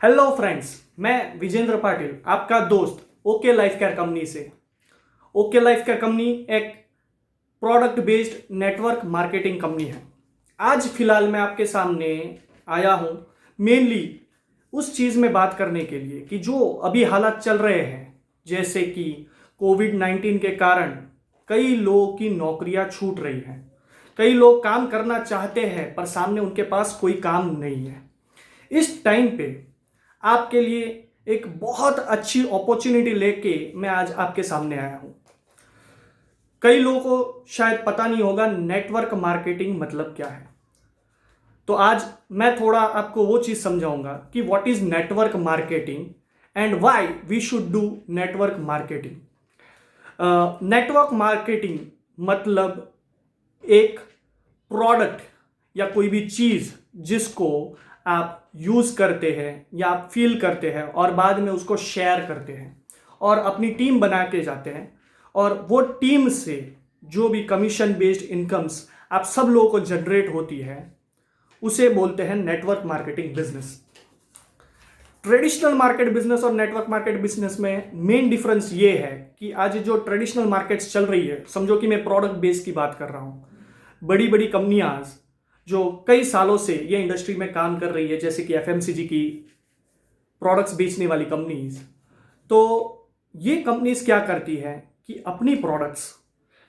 Hello friends, मैं विजेंद्र पाटिल, आपका दोस्त ओके लाइफ केयर कंपनी से। ओके लाइफ केयर कंपनी एक product based network marketing company है। आज फिलहाल मैं आपके सामने आया हूँ मेनली उस चीज़ में बात करने के लिए कि जो अभी हालात चल रहे हैं, जैसे कि कोविड-19 के कारण कई लोगों की नौकरियां छूट रही हैं। कई लोग काम करना चाहते हैं पर सामने उनके पास कोई काम नहीं है। इस टाइम पे आपके लिए एक बहुत अच्छी अपॉर्चुनिटी लेके मैं आज आपके सामने आया हूं। कई लोगों को शायद पता नहीं होगा नेटवर्क मार्केटिंग मतलब क्या है। तो आज मैं थोड़ा आपको वो चीज़ समझाऊंगा कि what is network marketing and why we should do network marketing. Network marketing मतलब एक प्रोडक्ट या कोई भी चीज़ जिसको आप यूज़ करते हैं या आप फील करते हैं और बाद में उसको शेयर करते हैं और अपनी टीम बना के जाते हैं, और वो टीम से जो भी कमीशन बेस्ड इनकम्स आप सब लोगों को जनरेट होती है, उसे बोलते हैं network marketing business. Traditional market business और नेटवर्क मार्केट बिजनेस में मेन डिफरेंस ये है कि आज जो ट्रेडिशनल मार्केट्स चल रही है, समझो कि मैं प्रोडक्ट बेस की बात कर रहा हूँ। बड़ी बड़ी कंपनियां जो कई सालों से ये इंडस्ट्री में काम कर रही है, जैसे कि एफएमसीजी की प्रोडक्ट्स बेचने वाली कंपनीज, तो ये कंपनीज क्या करती है कि अपनी प्रोडक्ट्स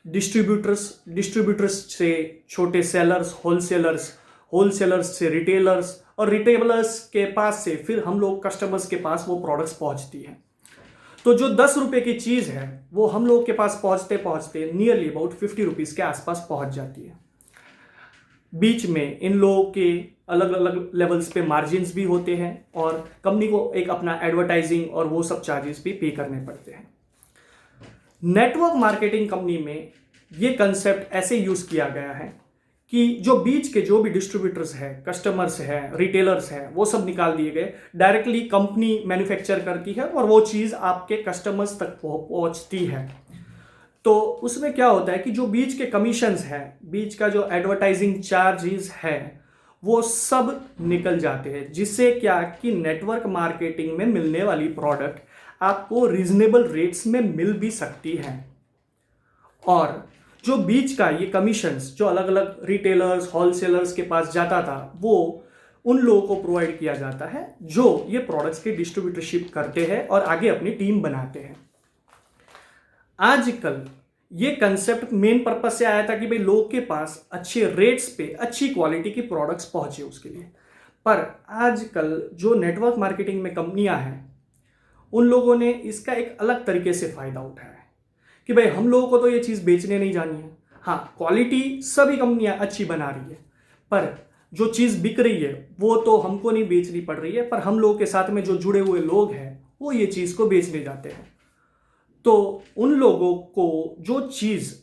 डिस्ट्रीब्यूटर्स से छोटे सेलर्स, होलसेलर्स से रिटेलर्स, और रिटेलर्स के पास से फिर हम लोग कस्टमर्स के पास वो प्रोडक्ट्स पहुंचती है। तो जो 10 रुपए की चीज़ है वो हम लोग के पास पहुंचते पहुंचते नियरली अबाउट 50 रुपीज़ के आसपास पहुंच जाती है। बीच में इन लोगों के अलग अलग लेवल्स पे मार्जिन्स भी होते हैं और कंपनी को एक अपना एडवर्टाइजिंग और वो सब चार्जेस भी पे करने पड़ते हैं। नेटवर्क मार्केटिंग कंपनी में ये कंसेप्ट ऐसे यूज किया गया है कि जो बीच के जो भी डिस्ट्रीब्यूटर्स है, कस्टमर्स है, रिटेलर्स है, वो सब निकाल दिए गए। डायरेक्टली कंपनी मैन्युफैक्चर करती है और वो चीज़ आपके कस्टमर्स तक पहुंचती है। तो उसमें क्या होता है कि जो बीच के कमीशंस है, बीच का जो एडवर्टाइजिंग चार्जेस है, वो सब निकल जाते हैं, जिससे क्या कि नेटवर्क मार्केटिंग में मिलने वाली प्रोडक्ट आपको रीजनेबल रेट्स में मिल भी सकती है। और जो बीच का ये कमीशंस जो अलग अलग रिटेलर्स, होलसेलर्स के पास जाता था, वो उन लोगों को प्रोवाइड किया जाता है जो ये प्रोडक्ट्स की डिस्ट्रीब्यूटरशिप करते हैं और आगे अपनी टीम बनाते हैं। आजकल ये कंसेप्ट मेन पर्पस से आया था कि भाई लोगों के पास अच्छे रेट्स पे अच्छी क्वालिटी की प्रोडक्ट्स पहुंचे उसके लिए। पर आजकल जो नेटवर्क मार्केटिंग में कंपनियां हैं, उन लोगों ने इसका एक अलग तरीके से फायदा उठाया है कि भाई हम लोगों को तो ये चीज़ बेचने नहीं जानी है। हाँ, क्वालिटी सभी कंपनियां अच्छी बना रही है, पर जो चीज़ बिक रही है वो तो हमको नहीं बेचनी पड़ रही है, पर हम लोगों के साथ में जो जुड़े हुए लोग हैं वो ये चीज़ को बेचने जाते हैं। तो उन लोगों को जो चीज़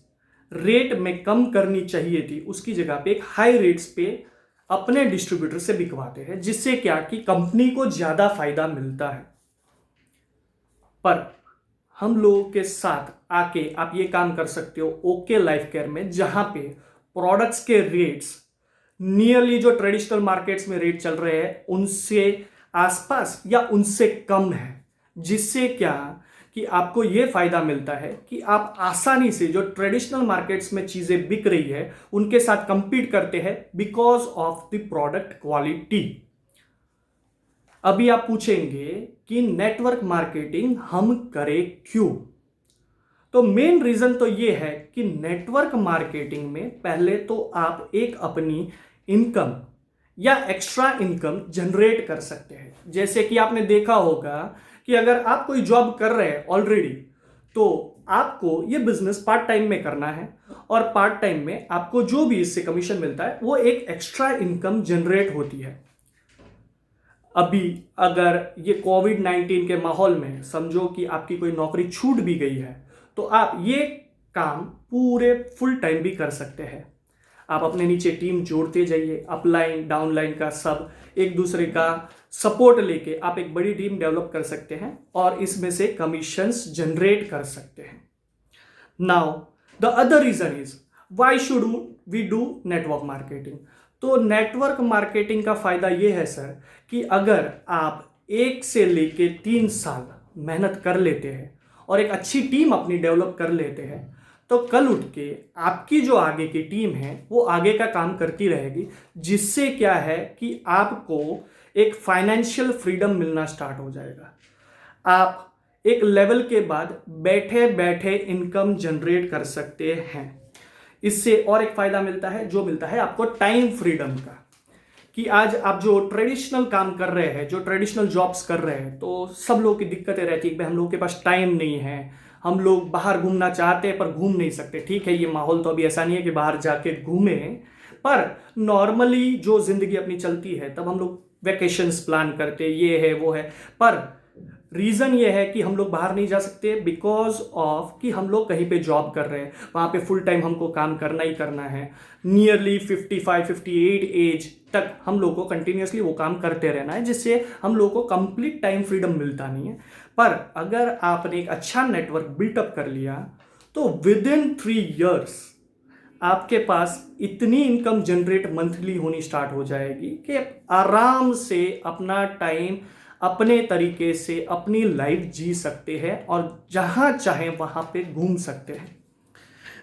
रेट में कम करनी चाहिए थी, उसकी जगह पे एक हाई रेट्स पे अपने डिस्ट्रीब्यूटर से बिकवाते हैं, जिससे क्या कि कंपनी को ज़्यादा फायदा मिलता है। पर हम लोगों के साथ आके आप ये काम कर सकते हो ओके लाइफ केयर में, जहां पे प्रोडक्ट्स के रेट्स नियरली जो ट्रेडिशनल मार्केट्स में रेट चल रहे हैं उनसे आसपास या उनसे कम है, जिससे क्या कि आपको ये फायदा मिलता है कि आप आसानी से जो ट्रेडिशनल मार्केट्स में चीजें बिक रही है उनके साथ कंपीट करते हैं because of the product quality. अभी आप पूछेंगे कि नेटवर्क मार्केटिंग हम करें क्यों? तो मेन रीजन तो ये है कि नेटवर्क मार्केटिंग में पहले तो आप एक अपनी इनकम या एक्स्ट्रा इनकम जनरेट कर सकते हैं। जैसे कि आपने देखा होगा कि अगर आप कोई जॉब कर रहे हैं ऑलरेडी, तो आपको ये बिजनेस पार्ट टाइम में करना है और पार्ट टाइम में आपको जो भी इससे कमीशन मिलता है वो एक एक्स्ट्रा इनकम जनरेट होती है। अभी अगर ये कोविड-19 के माहौल में समझो कि आपकी कोई नौकरी छूट भी गई है, तो आप ये काम पूरे फुल टाइम भी कर सकते हैं। आप अपने नीचे टीम जोड़ते जाइए, अपलाइन डाउनलाइन का सब एक दूसरे का सपोर्ट लेके आप एक बड़ी टीम डेवलप कर सकते हैं और इसमें से कमीशंस जनरेट कर सकते हैं। Now the other reason is why should we do network marketing. तो नेटवर्क मार्केटिंग का फायदा यह है सर कि अगर आप 1 से लेके 3 साल मेहनत कर लेते हैं और एक अच्छी टीम अपनी डेवलप कर लेते हैं, तो कल उठ के आपकी जो आगे की टीम है वो आगे का काम करती रहेगी, जिससे क्या है कि आपको एक फाइनेंशियल फ्रीडम मिलना स्टार्ट हो जाएगा। आप एक लेवल के बाद बैठे बैठे इनकम जनरेट कर सकते हैं। इससे और एक फायदा मिलता है, जो मिलता है आपको टाइम फ्रीडम का, कि आज आप जो ट्रेडिशनल काम कर रहे हैं, जो ट्रेडिशनल जॉब्स कर रहे हैं, तो सब लोगों की दिक्कतें रहती है कि हम लोगों के पास टाइम नहीं है, हम लोग बाहर घूमना चाहते हैं पर घूम नहीं सकते। ठीक है, ये माहौल तो अभी ऐसा नहीं है कि बाहर जाके घूमें, पर नॉर्मली जो जिंदगी अपनी चलती है तब हम लोग वेकेशंस प्लान करते, ये है वो है, पर रीज़न ये है कि हम लोग बाहर नहीं जा सकते बिकॉज ऑफ कि हम लोग कहीं पे जॉब कर रहे हैं, वहाँ पे फुल टाइम हमको काम करना ही करना है। नियरली 55-58 एज तक हम लोग को कंटिन्यूसली वो काम करते रहना है, जिससे हम लोग को कंप्लीट टाइम फ्रीडम मिलता नहीं है। पर अगर आपने एक अच्छा नेटवर्क बिल्टअप कर लिया तो विद इन 3 ईयर्स आपके पास इतनी इनकम जनरेट मंथली होनी स्टार्ट हो जाएगी कि आराम से अपना टाइम अपने तरीके से अपनी लाइफ जी सकते हैं और जहां चाहे वहां पे घूम सकते हैं।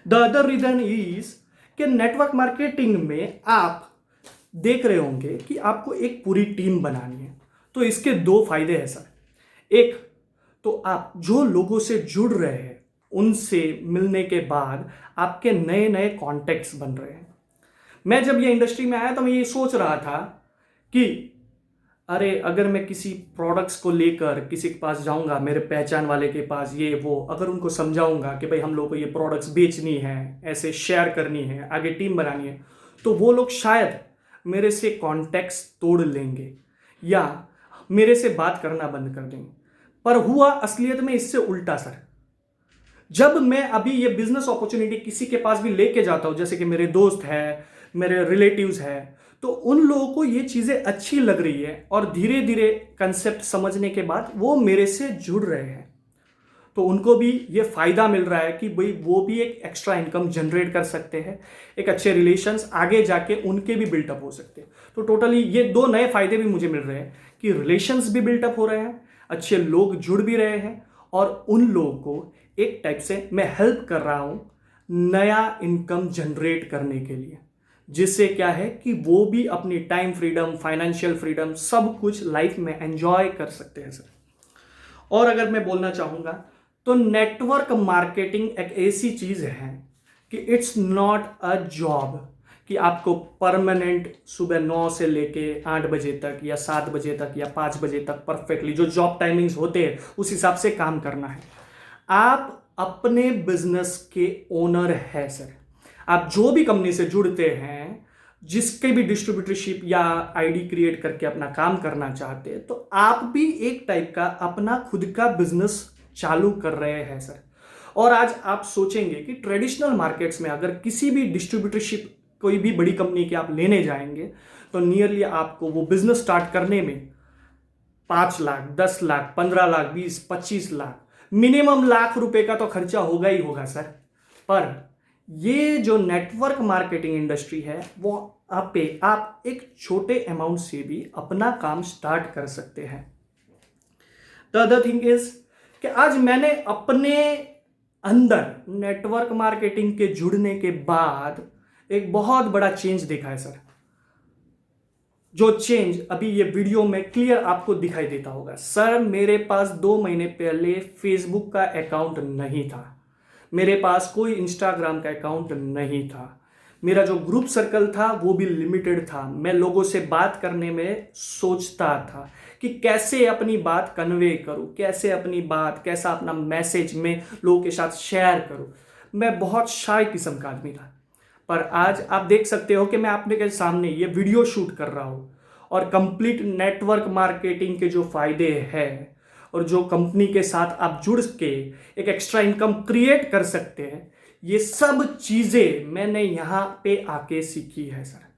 द अदर रीजन इज कि नेटवर्क मार्केटिंग में आप देख रहे होंगे कि आपको एक पूरी टीम बनानी है, तो इसके 2 फायदे हैं सर। एक तो आप जो लोगों से जुड़ रहे हैं उनसे मिलने के बाद आपके नए नए कॉन्टेक्ट्स बन रहे हैं। मैं जब ये इंडस्ट्री में आया तो मैं ये सोच रहा था कि अरे अगर मैं किसी प्रोडक्ट्स को लेकर किसी के पास जाऊंगा, मेरे पहचान वाले के पास, ये वो, अगर उनको समझाऊंगा कि भाई हम लोग को ये प्रोडक्ट्स बेचनी है, ऐसे शेयर करनी है, आगे टीम बनानी है, तो वो लोग शायद मेरे से कॉन्टेक्ट्स तोड़ लेंगे या मेरे से बात करना बंद कर देंगे। पर हुआ असलियत में इससे उल्टा सर। जब मैं अभी ये बिजनेस अपॉर्चुनिटी किसी के पास भी लेके जाता हूं, जैसे कि मेरे दोस्त है, मेरे रिलेटिव्स है, तो उन लोगों को ये चीजें अच्छी लग रही है और धीरे धीरे कंसेप्ट समझने के बाद वो मेरे से जुड़ रहे हैं, तो उनको भी ये फायदा मिल रहा है कि भाई वो भी एक एक्स्ट्रा इनकम जनरेट कर सकते हैं, एक अच्छे रिलेशंस आगे जाके उनके भी बिल्टअप हो सकते हैं। तो टोटली ये 2 नए फायदे भी मुझे मिल रहे हैं कि रिलेशंस भी बिल्टअप हो रहे हैं, अच्छे लोग जुड़ भी रहे हैं, और उन लोगों को एक टाइप से मैं हेल्प कर रहा हूं नया इनकम जनरेट करने के लिए, जिससे क्या है कि वो भी अपनी टाइम फ्रीडम, फाइनेंशियल फ्रीडम, सब कुछ लाइफ में एंजॉय कर सकते हैं सर। और अगर मैं बोलना चाहूंगा तो नेटवर्क मार्केटिंग एक ऐसी चीज है कि इट्स नॉट अ जॉब कि आपको परमानेंट सुबह 9 से लेके 8 बजे तक या 7 बजे तक या 5 बजे तक परफेक्टली जो जॉब टाइमिंग्स होते हैं उस हिसाब से काम करना है। आप अपने बिजनेस के ओनर है सर। आप जो भी कंपनी से जुड़ते हैं, जिसके भी डिस्ट्रीब्यूटरशिप या आईडी क्रिएट करके अपना काम करना चाहते हैं, तो आप भी एक टाइप का अपना खुद का बिजनेस चालू कर रहे हैं सर। और आज आप सोचेंगे कि ट्रेडिशनल मार्केट्स में अगर किसी भी डिस्ट्रीब्यूटरशिप कोई भी बड़ी कंपनी के आप लेने जाएंगे तो नियरली आपको वो बिजनेस स्टार्ट करने में 5 लाख, 10 लाख, 15 लाख, 20, 25 लाख, मिनिमम लाख रुपए का तो खर्चा होगा ही होगा सर। पर ये जो नेटवर्क मार्केटिंग इंडस्ट्री है वो आप एक छोटे अमाउंट से भी अपना काम स्टार्ट कर सकते हैं। द अदर थिंग इज कि आज मैंने अपने अंदर नेटवर्क मार्केटिंग के जुड़ने के बाद एक बहुत बड़ा चेंज देखा है सर। जो चेंज अभी ये वीडियो में क्लियर आपको दिखाई देता होगा। सर मेरे पास 2 महीने पहले फेसबुक का अकाउंट नहीं था, मेरे पास कोई इंस्टाग्राम का अकाउंट नहीं था, मेरा जो ग्रुप सर्कल था वो भी लिमिटेड था। मैं लोगों से बात करने में सोचता था कि कैसे अपनी बात कन्वे करूं, कैसे अपनी बात, कैसा अपना मैसेज में लोगों के साथ शेयर करूं। मैं बहुत शाय किस्म का आदमी था। पर आज आप देख सकते हो कि मैं आपके सामने ये वीडियो शूट कर रहा हूं और कंप्लीट नेटवर्क मार्केटिंग के जो फायदे हैं और जो कंपनी के साथ आप जुड़ के एक एक्स्ट्रा इनकम क्रिएट कर सकते हैं, ये सब चीजें मैंने यहां पे आके सीखी है सर।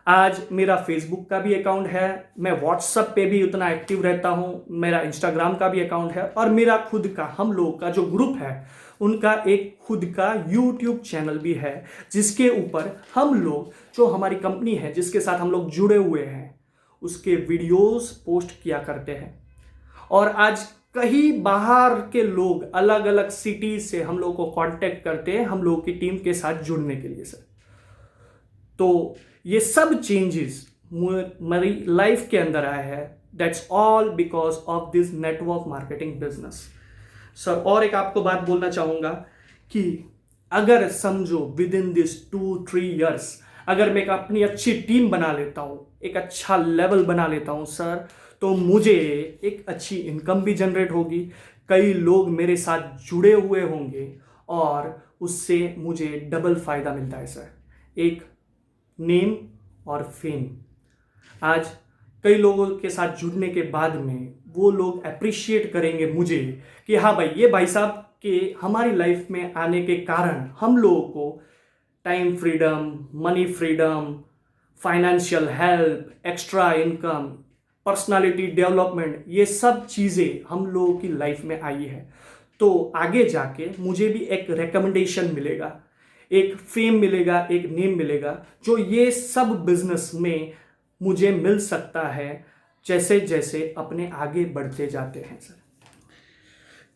आज मेरा फेसबुक का भी अकाउंट है, मैं व्हाट्सएप पे भी उतना एक्टिव रहता हूं, मेरा इंस्टाग्राम का भी अकाउंट है, और मेरा खुद का, हम लोग का जो ग्रुप है उनका एक खुद का यूट्यूब चैनल भी है, जिसके ऊपर हम लोग, जो हमारी कंपनी है जिसके साथ हम लोग जुड़े हुए हैं, उसके वीडियोस पोस्ट किया करते हैं। और आज कई बाहर के लोग अलग अलग सिटीज से हम लोग को कांटेक्ट करते हैं हम लोग की टीम के साथ जुड़ने के लिए सर। तो ये सब चेंजेस मेरी लाइफ के अंदर आया है, that's all because of this network marketing business sir. और एक आपको बात बोलना चाहूँगा कि अगर समझो विद इन दिस 2-3 ईयर्स अगर मैं एक अपनी अच्छी टीम बना लेता हूँ, एक अच्छा लेवल बना लेता हूँ सर, तो मुझे एक अच्छी इनकम भी जनरेट होगी, कई लोग मेरे साथ जुड़े हुए होंगे और उससे मुझे डबल फायदा मिलता है सर, एक नेम और फेम। आज कई लोगों के साथ जुड़ने के बाद में वो लोग अप्रिशिएट करेंगे मुझे कि हाँ भाई, ये भाई साहब के हमारी लाइफ में आने के कारण हम लोगों को time freedom, money freedom, financial help, extra income, personality development, ये सब चीज़ें हम लोगों की लाइफ में आई है। तो आगे जाके मुझे भी एक रिकमेंडेशन मिलेगा, एक फेम मिलेगा, एक नेम मिलेगा, जो ये सब बिजनेस में मुझे मिल सकता है जैसे जैसे अपने आगे बढ़ते जाते हैं sir.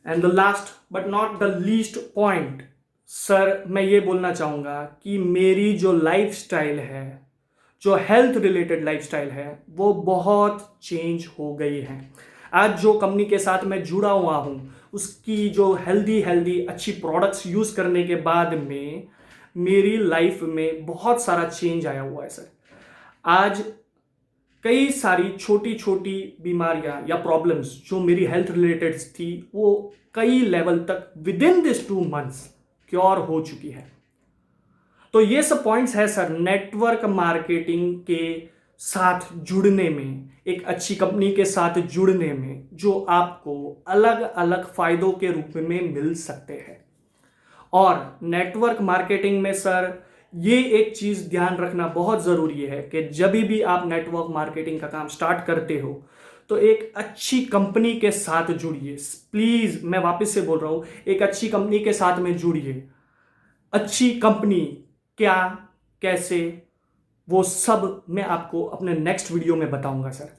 And the last but not the least point sir, मैं ये बोलना चाहूँगा कि मेरी जो लाइफस्टाइल है, जो हेल्थ रिलेटेड लाइफस्टाइल है, वो बहुत चेंज हो गई है। आज जो कंपनी के साथ मैं जुड़ा हुआ हूँ उसकी जो हेल्दी अच्छी प्रोडक्ट्स यूज़ करने के बाद में मेरी लाइफ में बहुत सारा चेंज आया हुआ है सर। आज कई सारी छोटी छोटी बीमारियां या प्रॉब्लम्स जो मेरी हेल्थ रिलेटेड थी वो कई लेवल तक with in this 2 months cure हो चुकी है। तो ये सब पॉइंट्स है सर नेटवर्क मार्केटिंग के साथ जुड़ने में, एक अच्छी कंपनी के साथ जुड़ने में, जो आपको अलग अलग फायदों के रूप में मिल सकते हैं। और नेटवर्क मार्केटिंग में सर ये एक चीज़ ध्यान रखना बहुत ज़रूरी है कि जब भी आप नेटवर्क मार्केटिंग का काम स्टार्ट करते हो तो एक अच्छी कंपनी के साथ जुड़िए। प्लीज़, मैं वापस से बोल रहा हूँ, एक अच्छी कंपनी के साथ में जुड़िए। अच्छी कंपनी क्या, कैसे, वो सब मैं आपको अपने नेक्स्ट वीडियो में बताऊंगा सर,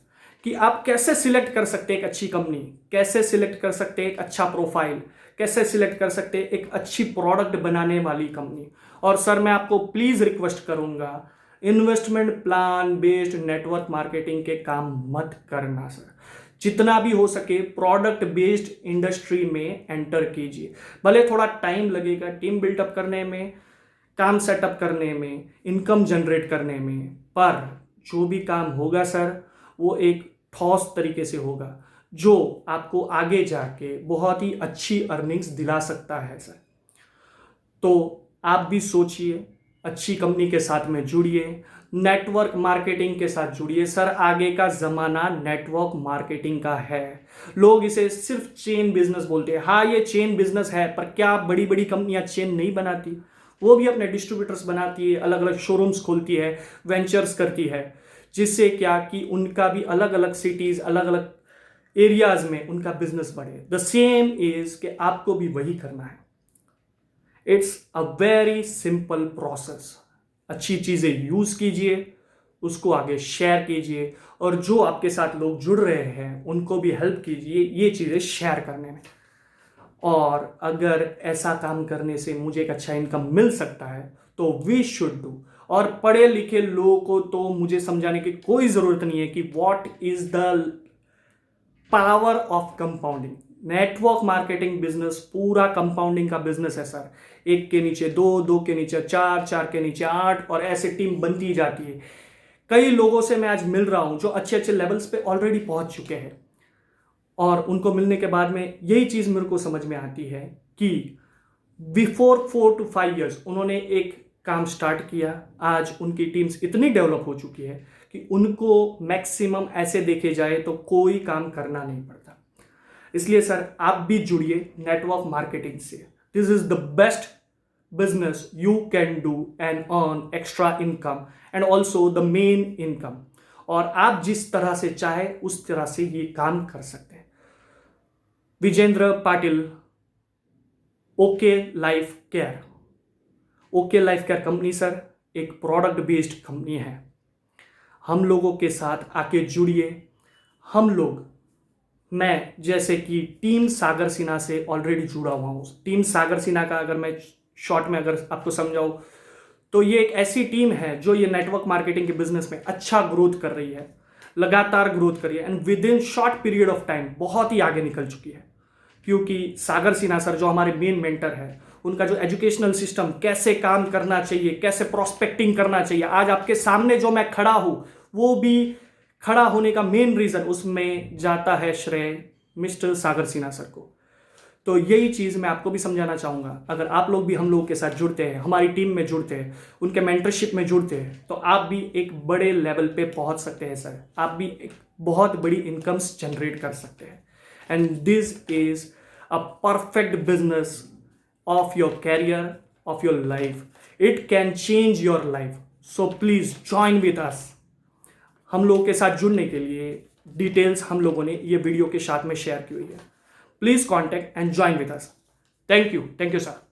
कि आप कैसे सिलेक्ट कर सकते हैं एक अच्छी कंपनी, कैसे सिलेक्ट कर सकते हैं एक अच्छा प्रोफाइल, कैसे सिलेक्ट कर सकते हैं एक अच्छी प्रोडक्ट बनाने वाली कंपनी। और सर मैं आपको प्लीज़ रिक्वेस्ट करूंगा, investment plan based network marketing के काम मत करना सर। जितना भी हो सके प्रोडक्ट बेस्ड इंडस्ट्री में एंटर कीजिए। भले थोड़ा टाइम लगेगा टीम बिल्डअप करने में, काम सेटअप करने में, इनकम जनरेट करने में, पर जो भी काम होगा सर वो एक ठोस तरीके से होगा जो आपको आगे जाके बहुत ही अच्छी अर्निंग्स दिला सकता है सर। तो आप भी सोचिए, अच्छी कंपनी के साथ में जुड़िए, नेटवर्क मार्केटिंग के साथ जुड़िए सर। आगे का ज़माना नेटवर्क मार्केटिंग का है। लोग इसे सिर्फ चेन बिजनेस बोलते हैं। हाँ, ये चेन बिजनेस है, पर क्या बड़ी बड़ी कंपनियां चेन नहीं बनाती? वो भी अपने डिस्ट्रीब्यूटर्स बनाती है, अलग अलग शोरूम्स खोलती है, वेंचर्स करती है, जिससे क्या कि उनका भी अलग अलग सिटीज़, अलग अलग एरियाज में उनका बिजनेस बढ़े। द सेम इज कि आपको भी वही करना है। It's a very simple process. अच्छी चीज़ें यूज़ कीजिए, उसको आगे शेयर कीजिए, और जो आपके साथ लोग जुड़ रहे हैं उनको भी हेल्प कीजिए ये चीज़ें शेयर करने में। और अगर ऐसा काम करने से मुझे एक अच्छा इनकम मिल सकता है तो वी शुड डू। और पढ़े लिखे लोगों को तो मुझे समझाने की कोई ज़रूरत नहीं है कि what is the power of compounding. Network marketing business पूरा कंपाउंडिंग का बिजनेस है सर। एक के नीचे दो, दो के नीचे चार, चार के नीचे आठ, और ऐसे टीम बनती जाती है। कई लोगों से मैं आज मिल रहा हूं जो अच्छे अच्छे लेवल्स पे ऑलरेडी पहुंच चुके हैं, और उनको मिलने के बाद में यही चीज़ मेरे को समझ में आती है कि बिफोर 4 to 5 ईयर्स उन्होंने एक काम स्टार्ट किया, आज उनकी टीम्स इतनी डेवलप हो चुकी है कि उनको मैक्सिमम ऐसे देखे जाए तो कोई काम करना नहीं पड़ता। इसलिए सर आप भी जुड़िए नेटवर्क मार्केटिंग से। This is the best business you can do and earn extra income and also the main income. और आप जिस तरह से चाहे उस तरह से ये काम कर सकते हैं। Vijendra Patil, okay life care. Okay life care company sir एक प्रोडक्ट बेस्ड कंपनी है। हम लोगों के साथ आके जुड़िए। हम लोग, मैं जैसे कि टीम सागर सिन्हा से ऑलरेडी जुड़ा हुआ हूँ। टीम सागर सिन्हा का अगर मैं शॉर्ट में अगर आपको समझाऊँ तो ये एक ऐसी टीम है जो ये नेटवर्क मार्केटिंग के बिजनेस में अच्छा ग्रोथ कर रही है, लगातार ग्रोथ कर रही है and with in short period of time बहुत ही आगे निकल चुकी है। क्योंकि सागर सिन्हा सर जो हमारे मेन मेंटर है, उनका जो एजुकेशनल सिस्टम कैसे काम करना चाहिए, कैसे प्रोस्पेक्टिंग करना चाहिए, आज आपके सामने जो मैं खड़ा हूं वो भी खड़ा होने का मेन रीजन उसमें जाता है श्रेय मिस्टर सागर सिन्हा सर को। तो यही चीज़ मैं आपको भी समझाना चाहूँगा। अगर आप लोग भी हम लोगों के साथ जुड़ते हैं, हमारी टीम में जुड़ते हैं, उनके मेंटरशिप में जुड़ते हैं, तो आप भी एक बड़े लेवल पे पहुँच सकते हैं सर। आप भी एक बहुत बड़ी इनकम्स जनरेट कर सकते हैं and this is a perfect business of your career, of your life. It can change your life. So please join with us. हम लोगों के साथ जुड़ने के लिए डिटेल्स हम लोगों ने ये वीडियो के साथ में शेयर की हुई है। Please contact and join with us. Thank you sir.